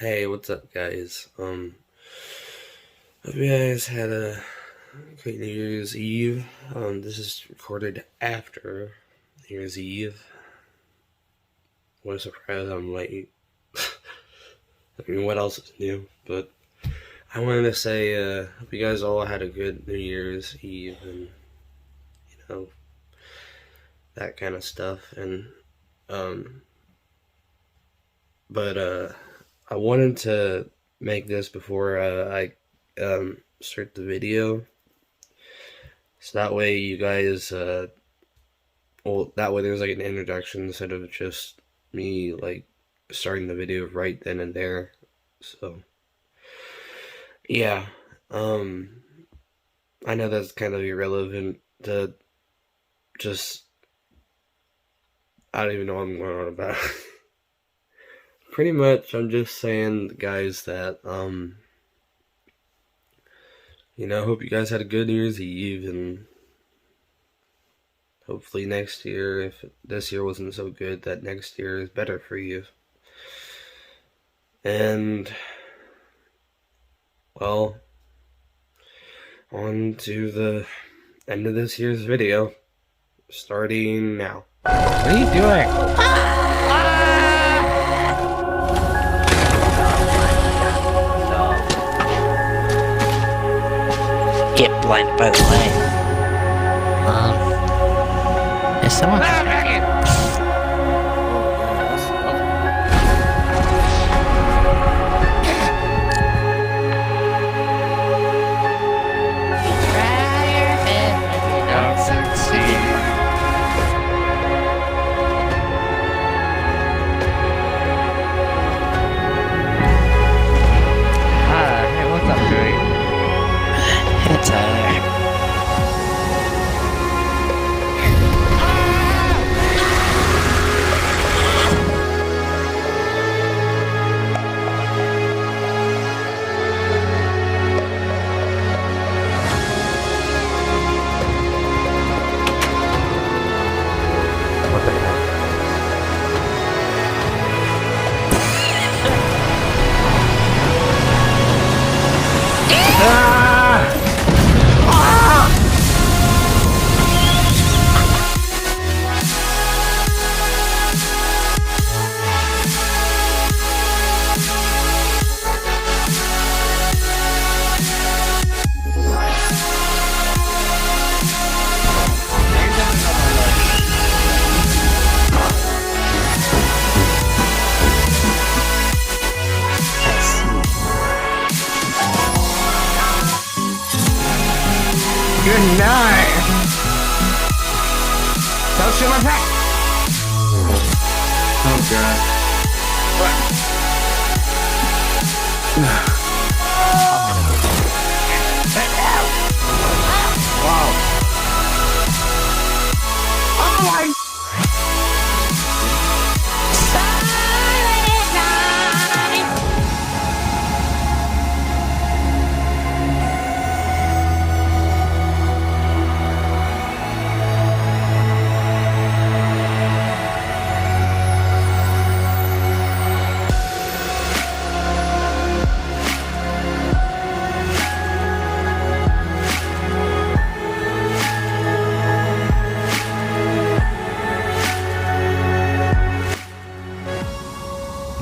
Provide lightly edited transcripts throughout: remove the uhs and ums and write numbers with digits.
Hey, what's up, guys? Hope you guys had a great New Year's Eve. This is recorded after New Year's Eve. What a surprise! I'm late. I mean, what else is new? But I wanted to say, hope you guys all had a good New Year's Eve, and know that kind of stuff. And um, but I wanted to make this before I start the video. So that way you guys, that way there's like an introduction instead of just me like starting the video right then and there. So, yeah, um, I know that's kind of irrelevant to just, I don't even know what I'm going on about. Pretty much, I'm just saying, guys, that, I hope you guys had a good New Year's Eve, and hopefully next year, if this year wasn't so good, that next year is better for you. And, well, on to the end of this year's video, starting now. What are you doing? Get blinded by the light. Is someone? Hey, what's up, Joey? Hey, Tyler. What the hell? Good night! Don't shoot my pack! Oh god. Wow. Oh my!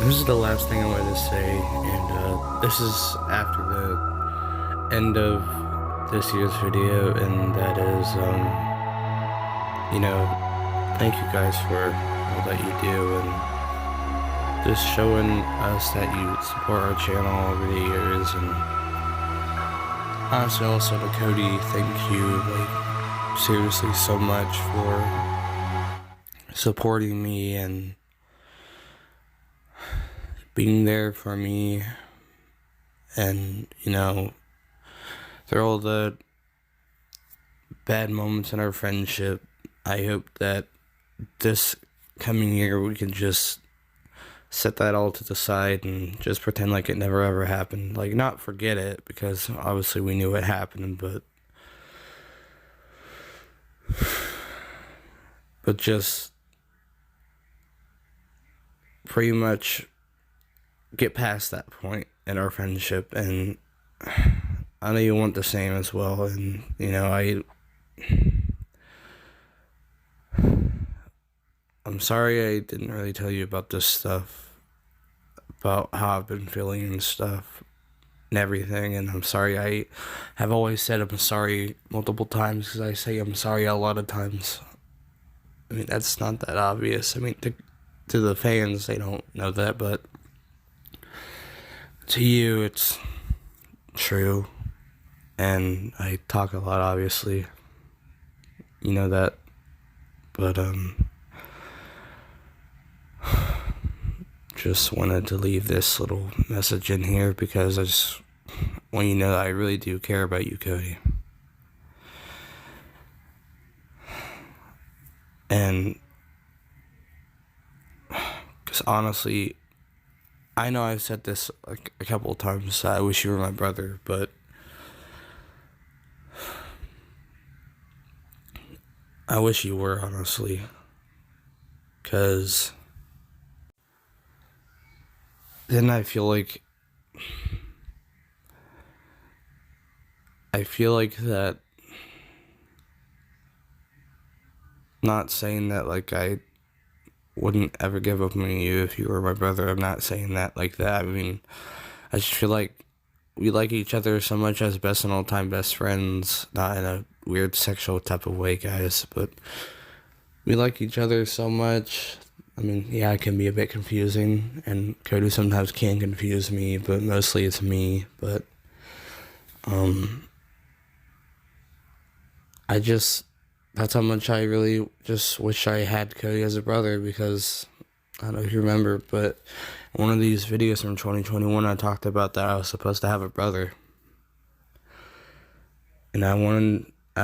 This is the last thing I wanted to say, and this is after the end of this year's video, and that is, thank you guys for all that you do, and just showing us that you support our channel over the years, and honestly also to Cody, thank you, like, seriously so much for supporting me and being there for me, and through all the bad moments in our friendship, I hope that this coming year we can just set that all to the side and just pretend like it never ever happened. Like, not forget it, because obviously we knew it happened, but, just, pretty much, get past that point in our friendship, and I know you want the same as well. And I'm sorry I didn't really tell you about this stuff, about how I've been feeling and stuff and everything. And I'm sorry I have always said I'm sorry multiple times, because I say I'm sorry a lot of times. I mean, that's not that obvious. I mean, to the fans, they don't know that, but to you, it's true. And I talk a lot, obviously. You know that. But, just wanted to leave this little message in here, because I just want you to know that I really do care about you, Cody. And, because honestly, I know I've said this like a couple of times, I wish you were my brother, but I wish you were, honestly, because then I feel like that, not saying that like I wouldn't ever give up on you if you were my brother. I'm not saying that like that. I mean, I just feel like we like each other so much as best and all-time best friends, not in a weird sexual type of way, guys, but we like each other so much. I mean, yeah, it can be a bit confusing, and Cody sometimes can confuse me, but mostly it's me. But that's how much I really just wish I had Cody as a brother, because I don't know if you remember, but one of these videos from 2021, I talked about that I was supposed to have a brother. And I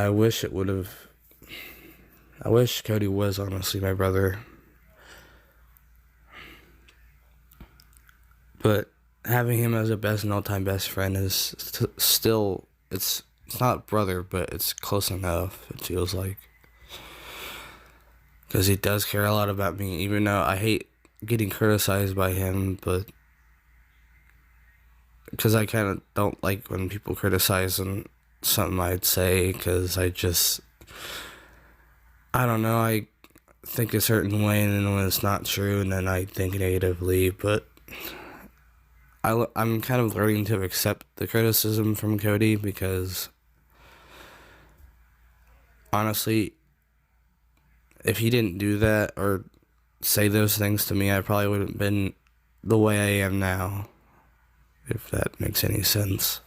wish Cody was honestly my brother. But having him as a best and all-time best friend is still, it's not brother, but it's close enough, it feels like. Because he does care a lot about me, even though I hate getting criticized by him, but because I kind of don't like when people criticize something I'd say, because I don't know, I think a certain way, and then when it's not true, and then I think negatively. But I'm kind of learning to accept the criticism from Cody, because honestly, if he didn't do that or say those things to me, I probably wouldn't have been the way I am now, if that makes any sense.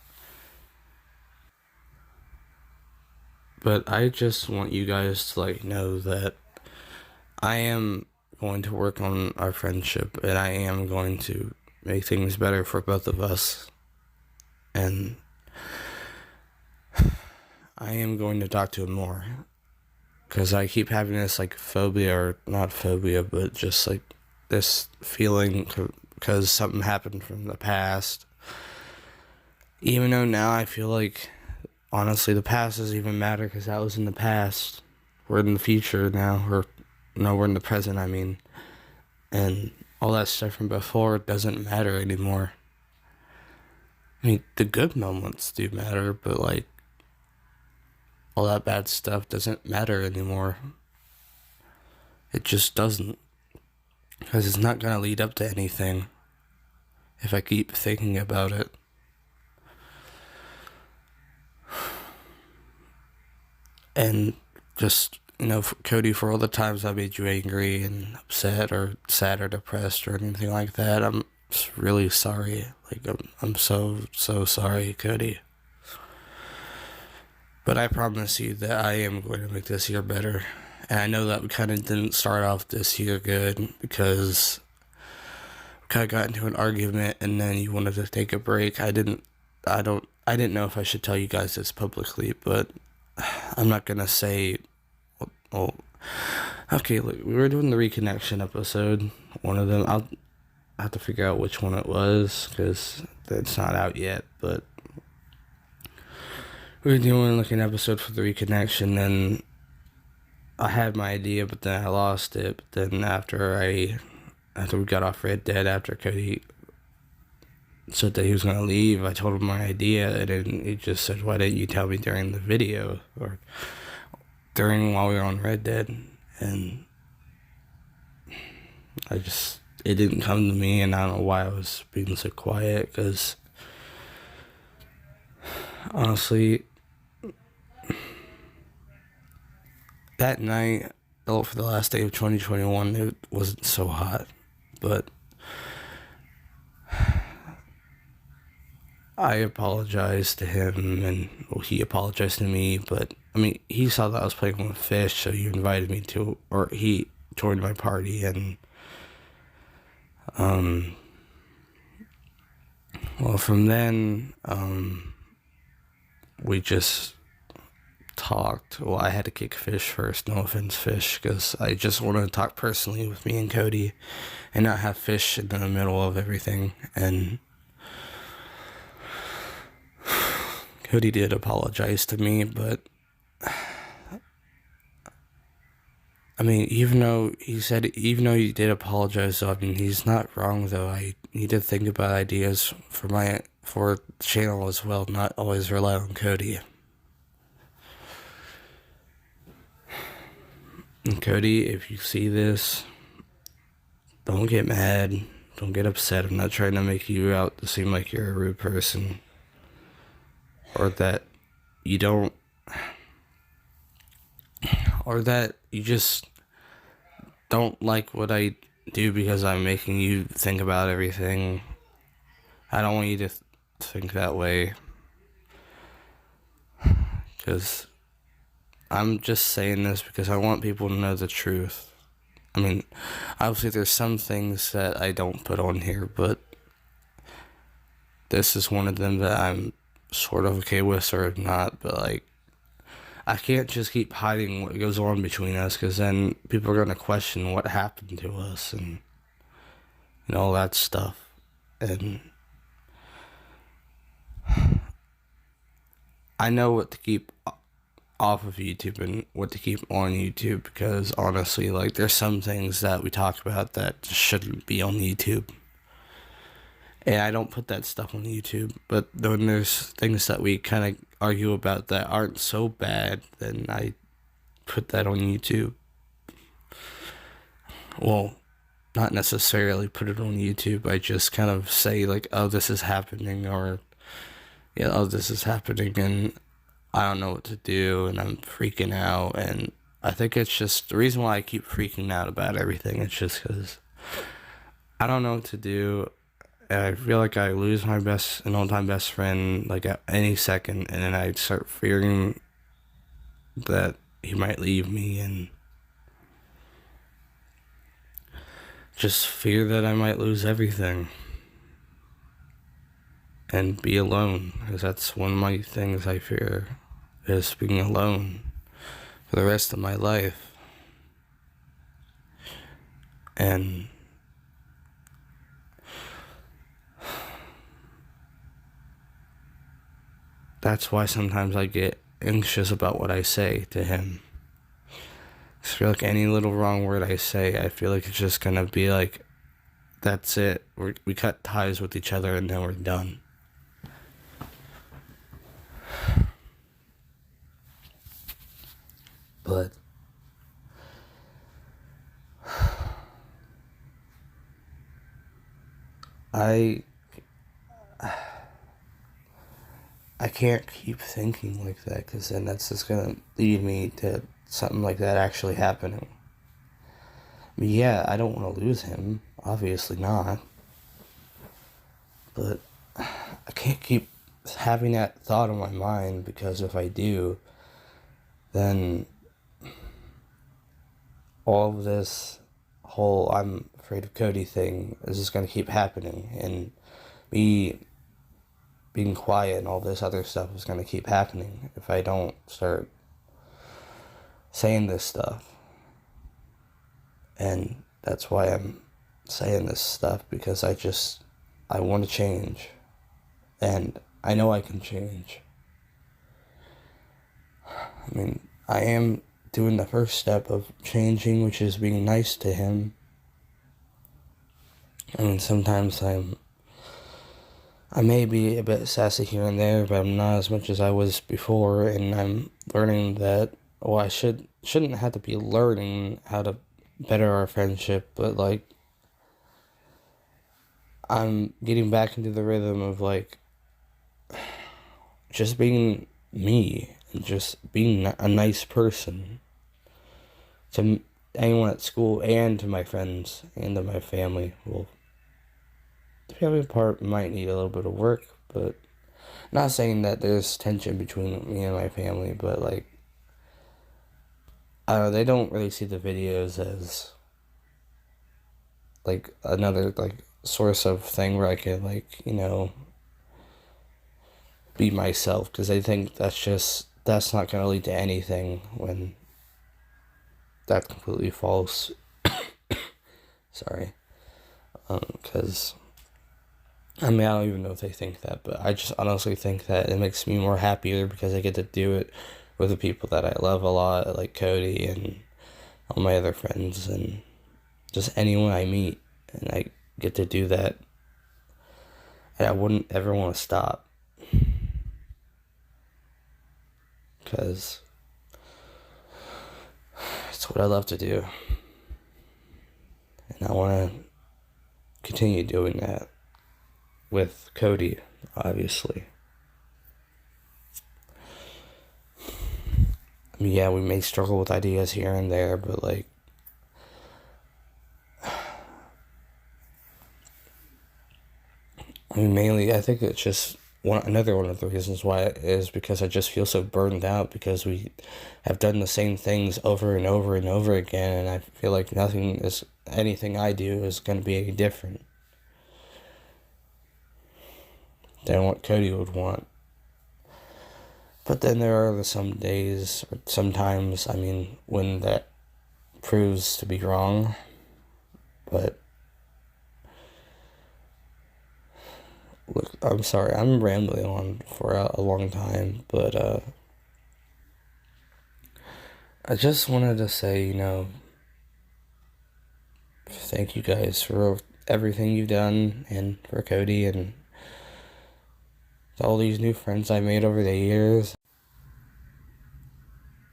But I just want you guys to know that I am going to work on our friendship, and I am going to make things better for both of us. And I am going to talk to him more, because I keep having this phobia, or not phobia, but just this feeling, because something happened from the past. Even though now I feel like, honestly, the past doesn't even matter, because that was in the past. We're in the future now, or no, we're in the present, I mean. And all that stuff from before doesn't matter anymore. I mean, the good moments do matter, but all that bad stuff doesn't matter anymore. It just doesn't. Because it's not going to lead up to anything if I keep thinking about it. And just, Cody, for all the times I made you angry and upset or sad or depressed or anything like that, I'm just really sorry. I'm so sorry, Cody. But I promise you that I am going to make this year better. And I know that we kind of didn't start off this year good, because we kind of got into an argument, and then you wanted to take a break. I didn't know if I should tell you guys this publicly, but I'm not going to say, well, okay, look, we were doing the reconnection episode, one of them. I'll have to figure out which one it was, because it's not out yet, but we were doing an episode for the reconnection, and I had my idea, but then I lost it. But then after we got off Red Dead, after Cody said that he was gonna leave, I told him my idea, and then he just said, "Why didn't you tell me during the video or while we were on Red Dead?" And it didn't come to me, and I don't know why I was being so quiet, because honestly, that night, for the last day of 2021, it wasn't so hot, but I apologized to him, and he apologized to me, but I mean, he saw that I was playing with fish, so he invited me to, or he joined my party, and well, from then, we just talked. Well, I had to kick Fish first, no offense, Fish, because I just wanted to talk personally with me and Cody, and not have Fish in the middle of everything. And Cody did apologize to me, but I mean, even though he did apologize, I mean, he's not wrong, though. I need to think about ideas for the channel as well, not always rely on Cody. And Cody, if you see this, don't get mad, don't get upset. I'm not trying to make you out to seem like you're a rude person, or that you don't, or that you just don't like what I do because I'm making you think about everything. I don't want you to think that way, because I'm just saying this because I want people to know the truth. I mean, obviously there's some things that I don't put on here, but this is one of them that I'm sort of okay with or not, but like, I can't just keep hiding what goes on between us, because then people are going to question what happened to us and all that stuff. And I know what to keep off of YouTube and what to keep on YouTube, because honestly, like, there's some things that we talk about that shouldn't be on YouTube. And I don't put that stuff on YouTube, but when there's things that we kind of argue about that aren't so bad, then I put that on YouTube. Well, not necessarily put it on YouTube. I just kind of say, like, oh, this is happening, or, yeah, oh, this is happening, and I don't know what to do, and I'm freaking out. And I think it's just the reason why I keep freaking out about everything. It's just because I don't know what to do. And I feel like I lose my an all-time best friend, like, at any second, and then I start fearing that he might leave me, and just fear that I might lose everything and be alone, because that's one of my things I fear, is being alone for the rest of my life. And that's why sometimes I get anxious about what I say to him. I feel like any little wrong word I say, I feel like it's just gonna be like, that's it. We cut ties with each other and then we're done. But I can't keep thinking like that, because then that's just going to lead me to something like that actually happening. I mean, yeah, I don't want to lose him. Obviously not. But I can't keep having that thought in my mind, because if I do, then all of this whole I'm afraid of Cody thing is just going to keep happening. And me being quiet and all this other stuff is going to keep happening if I don't start saying this stuff. And that's why I'm saying this stuff, because I want to change. And I know I can change. I mean, I am doing the first step of changing, which is being nice to him. I mean, sometimes I'm I may be a bit sassy here and there, but I'm not as much as I was before, and I'm learning that, well, I shouldn't have to be learning how to better our friendship, but, like, I'm getting back into the rhythm of, like, just being me, and just being a nice person to anyone at school, and to my friends, and to my family. Well, the family part might need a little bit of work, but not saying that there's tension between me and my family, but, like, I don't know, they don't really see the videos as, like, another, like, source of thing where I can, like, be myself, because they think that's not going to lead to anything, when that's completely false. Sorry. Because, I mean, I don't even know if they think that, but I just honestly think that it makes me more happier because I get to do it with the people that I love a lot, like Cody and all my other friends, and just anyone I meet, and I get to do that, and I wouldn't ever want to stop, because it's what I love to do, and I want to continue doing that with Cody, obviously. I mean, yeah, we may struggle with ideas here and there, but, like, I mean, mainly, I think it's just another one of the reasons why it is because I just feel so burned out, because we have done the same things over and over and over again, and I feel like anything I do is going to be any different than what Cody would want. But then there are some days, or sometimes, I mean, when that proves to be wrong, but look, I'm sorry, I'm rambling on for a long time, but I just wanted to say, thank you guys for everything you've done, and for Cody, and all these new friends I made over the years.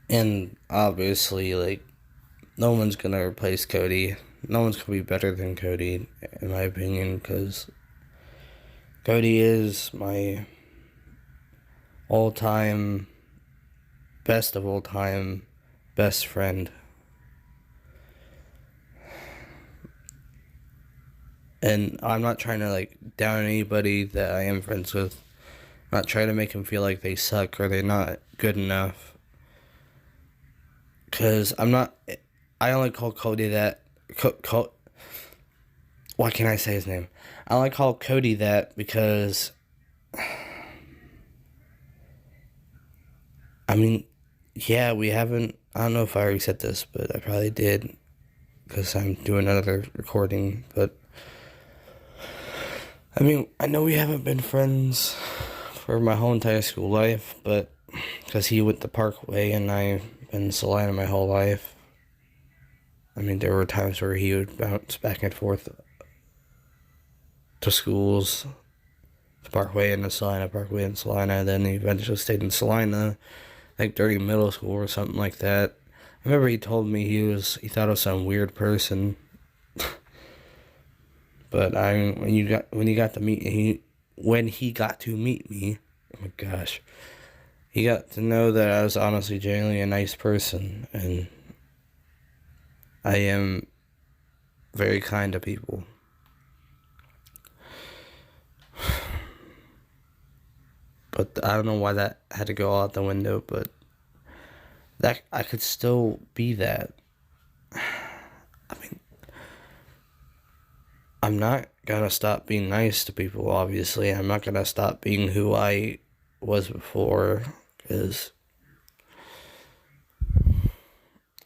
And obviously, like, no one's gonna replace Cody. No one's gonna be better than Cody, in my opinion, because Cody is my all-time, best of all time, best friend. And I'm not trying to, like, down anybody that I am friends with. I'm not trying to make them feel like they suck or they're not good enough. Because I only call Cody that, why can't I say his name? I only call Cody that because, I mean, yeah, we haven't, I don't know if I already said this, but I probably did, because I'm doing another recording, but, I mean, I know we haven't been friends for my whole entire school life, but, because he went the Parkway, and I've been Salina my whole life. I mean, there were times where he would bounce back and forth to schools, to Parkway and to Salina, Parkway and Salina, and then he eventually stayed in Salina, like during middle school or something like that. I remember he told me he thought I was some weird person. But when he got to meet me, oh my gosh, he got to know that I was honestly genuinely a nice person, and I am very kind to people. But I don't know why that had to go out the window, but that I could still be that. I mean, I'm not gonna stop being nice to people, obviously. I'm not gonna stop being who I was before, because,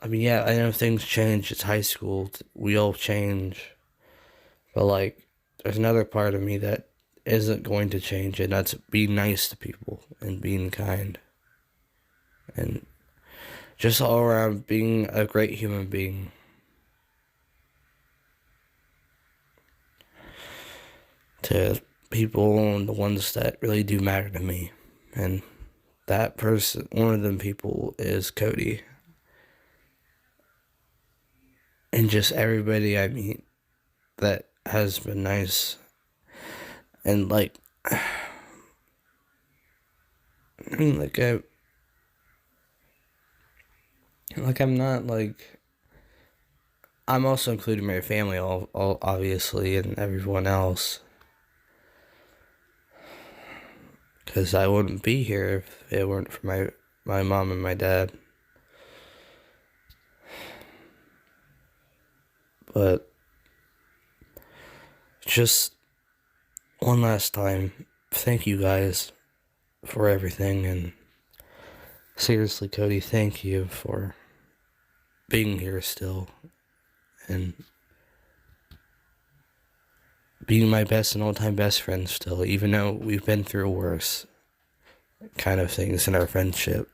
I mean, yeah, I know things change. It's high school. We all change. But, like, there's another part of me that isn't going to change, and that's being nice to people and being kind. And just all around being a great human being. To people and the ones that really do matter to me. And that person, one of them people is Cody. And just everybody I meet that has been nice. And like, I mean, I'm not like, I'm also including my family, all obviously, and everyone else. Because I wouldn't be here if it weren't for my mom and my dad. But just one last time, thank you guys for everything. And seriously, Cody, thank you for being here still. And being my best and all-time best friend still, even though we've been through worse kind of things in our friendship.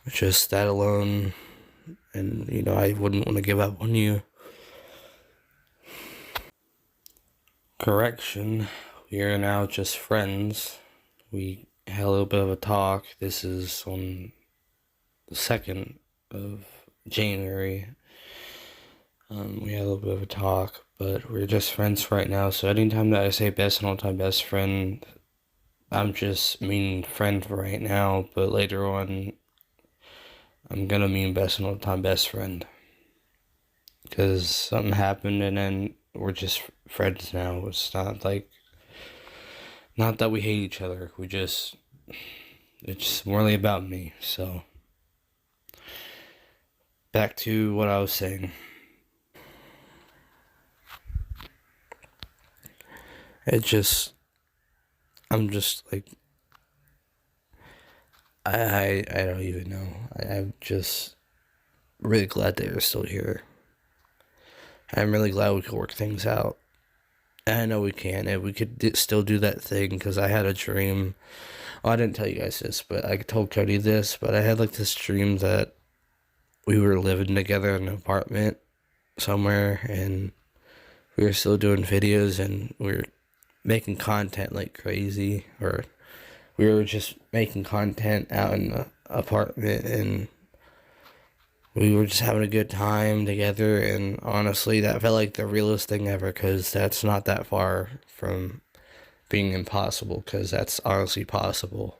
Just that alone, and you know, I wouldn't want to give up on you. Correction, we are now just friends. We had a little bit of a talk. This is on the 2nd of January. We had a little bit of a talk, but we're just friends right now. So anytime that I say best and all-time best friend, I'm just meaning friend right now. But later on, I'm gonna mean best and all-time best friend. Because something happened and then we're just friends now. It's not like, not that we hate each other. It's morely about me. So, back to what I was saying. I'm just like, I don't even know. I'm just really glad that you're still here. I'm really glad we could work things out. And I know we can, and we could still do that thing, because I had a dream. Well, I didn't tell you guys this, but I told Cody this, but I had like this dream that we were living together in an apartment somewhere, and we were still doing videos, and we were making content like crazy, or we were just making content out in the apartment, and we were just having a good time together. And honestly, that felt like the realest thing ever, because that's not that far from being impossible, because that's honestly possible.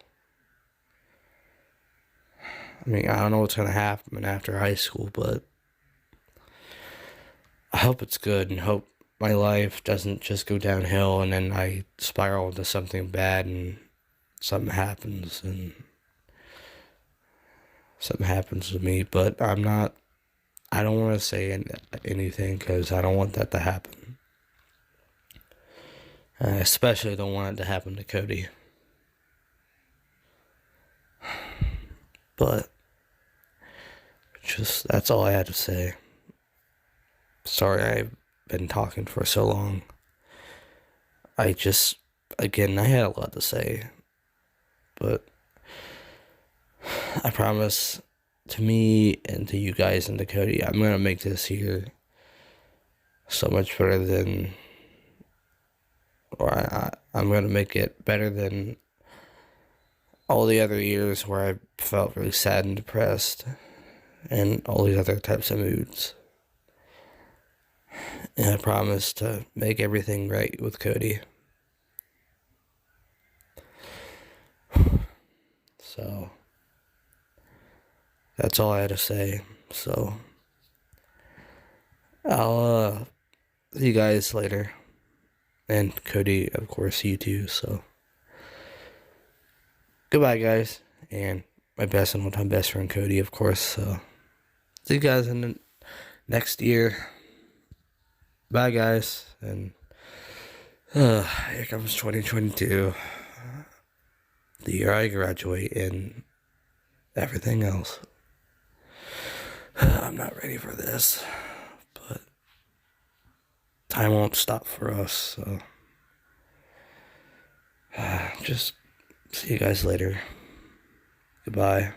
I mean, I don't know what's going to happen after high school, but I hope it's good, and hope my life doesn't just go downhill and then I spiral into something bad and something happens to me. But I don't want to say anything, because I don't want that to happen. I especially don't want it to happen to Cody. But just, that's all I had to say. Sorry I've been talking for so long. I had a lot to say, but I promise, to me and to you guys and to Cody, I'm gonna make this here so much better than, I'm gonna make it better than all the other years where I felt really sad and depressed and all these other types of moods. And I promise to make everything right with Cody. So, that's all I had to say. So, I'll see you guys later. And Cody, of course, you too. So, goodbye, guys. And my best and all-time best friend, Cody, of course. So, see you guys in the next year. Bye, guys. And here comes 2022. The year I graduate and everything else. I'm not ready for this, but time won't stop for us, so just see you guys later. Goodbye.